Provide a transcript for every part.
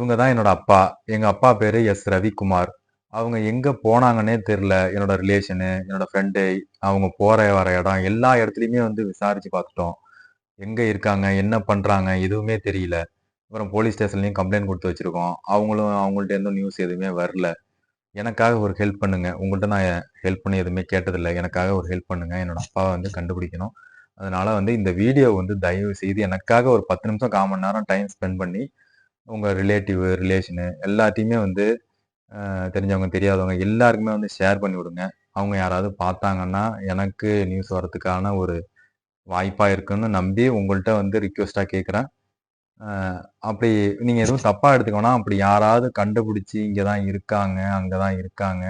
இவங்க தான் என்னோட அப்பா. எங்க அப்பா பேரு எஸ். ரவிக்குமார். அவங்க எங்க போனாங்கன்னே தெரியல. என்னோட ரிலேஷனு, என்னோட ஃப்ரெண்டு, அவங்க போற வர இடம் எல்லா இடத்துலயுமே வந்து விசாரிச்சு பார்த்துட்டோம். எங்க இருக்காங்க? என்ன பண்றாங்க? எதுவுமே தெரியல. அப்புறம் போலீஸ் ஸ்டேஷன்லயும் கம்ப்ளைண்ட் குடுத்து வச்சிருக்கோம். அவங்கள்ட்ட இருந்தும் நியூஸ் எதுவுமே வரல. எனக்காக ஒரு ஹெல்ப் பண்ணுங்க. உங்கள்ட்ட நான் ஹெல்ப் பண்ணி எதுவுமே கேட்டதில்ல. எனக்காக ஒரு ஹெல்ப் பண்ணுங்க. என்னோட அப்பாவ வந்து கண்டுபிடிக்கணும். அதனால வந்து இந்த வீடியோ வந்து தயவு செய்து எனக்காக ஒரு 10 நிமிஷம், 1/4 மணி நேரம் டைம் ஸ்பெண்ட் பண்ணி, உங்க ரிலேட்டிவ், ரிலேஷனு எல்லாத்தையுமே வந்து தெரிஞ்சவங்க, தெரியாதவங்க எல்லாருக்குமே வந்து ஷேர் பண்ணி விடுங்க. அவங்க யாராவது பார்த்தாங்கன்னா, எனக்கு நியூஸ் வரதுக்கான ஒரு வாய்ப்பா இருக்குன்னு நம்பி உங்கள்ட்ட வந்து ரிக்வெஸ்ட்டா கேட்கிறேன். அ அப்படி நீங்க எதுவும் தப்பா எடுத்துக்க வேணாம். அப்படி யாராவது கண்டுபிடிச்சு, இங்க தான் இருக்காங்க, அங்க தான் இருக்காங்க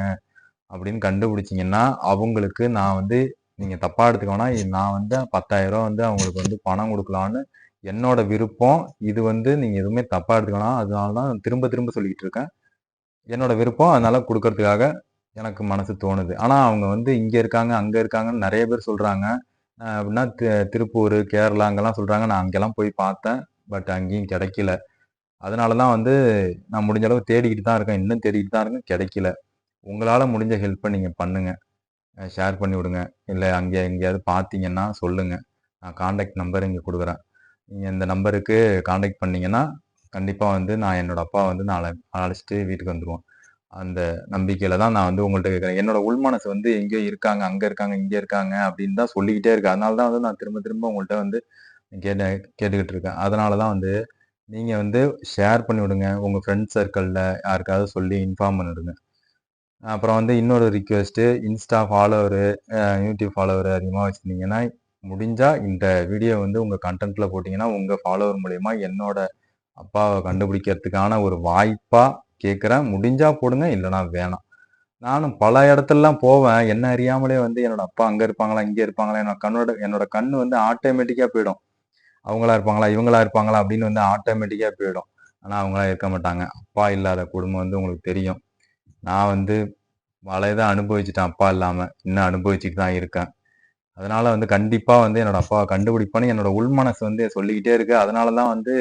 அப்படின்னு கண்டுபிடிச்சீங்கன்னா, அவங்களுக்கு நான் வந்து நீங்க தப்பா எடுத்துக்க வேணாம். நான் வந்து ரூ. 10,000 வந்து அவங்களுக்கு வந்து பணம் குடுக்கலான்னு என்னோட விருப்பம். இது வந்து நீங்க எதுவுமே தப்பா எடுத்துக்க வேணாம். அதனால தான் திரும்ப திரும்ப சொல்லிக்கிட்டு இருக்கேன். என்னோட விருப்பம். அதனால குடுக்கறதுக்காக எனக்கு மனசு தோணுது. ஆனா அவங்க வந்து இங்க இருக்காங்க, அங்க இருக்காங்கன்னு நெறைய பேர் சொல்றாங்க. எப்படின்னா திருப்பூரு, கேரளா அங்கலாம் சொல்றாங்க. நான் அங்கலாம் போய் பார்த்தேன். பட் அங்கேயும் கெடைக்கல. அதனால தான் வந்து நான் முடிஞ்ச அளவு தேடிக்கிட்டு தான் இருக்கேன். இன்னும் தேடிக்கிட்டு தான் இருக்கேன். கெடைக்கல. உங்களால முடிஞ்ச ஹெல்ப்ப நீங்க பண்ணுங்க. ஷேர் பண்ணி விடுங்க. இல்ல அங்க எங்கேயாவது பார்த்தீங்கன்னா சொல்லுங்க. நான் கான்டாக்ட் நம்பர் இங்க குடுக்குறேன். நீங்க இந்த நம்பருக்கு கான்டாக்ட் பண்ணீங்கன்னா, கண்டிப்பா வந்து நான் என்னோட அப்பாவ வந்து அழைச்சுட்டு வீட்டுக்கு வந்துருவோம். அந்த நம்பிக்கையில தான் நான் வந்து உங்கள்ட்ட கேட்கிறேன். என்னோட உள்மனசு வந்து எங்கேயோ இருக்காங்க, அங்க இருக்காங்க, இங்க இருக்காங்க அப்படின்னு தான் சொல்லிக்கிட்டே இருக்கு. அதனால தான் வந்து நான் திரும்ப திரும்ப உங்கள்ட்ட வந்து கேட்ட கேட்டுக்கிட்டு இருக்கேன். அதனால தான் வந்து நீங்க வந்து ஷேர் பண்ணி விடுங்க. உங்க ஃப்ரெண்ட்ஸ் சர்க்கிள்ல யாருக்காவது சொல்லி இன்ஃபார்ம் பண்ணி விடுங்க. அப்புறம் வந்து இன்னொரு ரிக்வெஸ்ட்டு இன்ஸ்டா ஃபாலோவரு, யூடியூப் ஃபாலோவரு அதிகமா வச்சிருந்தீங்கன்னா, முடிஞ்சா இந்த வீடியோ வந்து உங்க கன்டென்ட்ல போட்டீங்கன்னா, உங்க ஃபாலோவர் மூலியமா என்னோட அப்பாவ கண்டுபிடிக்கிறதுக்கான ஒரு வாய்ப்பா கேட்கிறேன். முடிஞ்சா போடுங்க, இல்லன்னா வேணாம். நானும் பல இடத்துலலாம் போவேன். என்ன அறியாமலே வந்து என்னோட அப்பா அங்க இருப்பாங்களா? இங்க இருப்பாங்களா? என்னோட கண்ணு வந்து ஆட்டோமேட்டிக்கா போயிடும். அவங்களா இருப்பாங்களா? இவங்களா இருப்பாங்களா? அப்படின்னு வந்து ஆட்டோமேட்டிக்கா போயிடும். ஆனா அவங்களா இருக்க மாட்டாங்க. அப்பா இல்லாத குடும்பம் வந்து உங்களுக்கு தெரியும். நான் வந்து பல இத அனுபவிச்சுட்டேன் அப்பா இல்லாம. இன்னும் அனுபவிச்சுட்டு தான் இருக்கேன். அதனால வந்து கண்டிப்பா வந்து என்னோட அப்பாவ கண்டுபிடிப்பேன்னு என்னோட உள்மனசு வந்து சொல்லிக்கிட்டே இருக்கு. அதனால தான் வந்து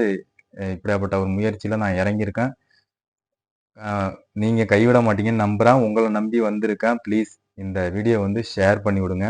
இப்படியாப்பட்ட ஒரு முயற்சியில நான் இறங்கியிருக்கேன். அ நீங்க கைவிட மாட்டீங்கன்னு நம்புறேன். உங்கள நம்பி வந்திருக்கேன். ப்ளீஸ் இந்த வீடியோ வந்து ஷேர் பண்ணி விடுங்க.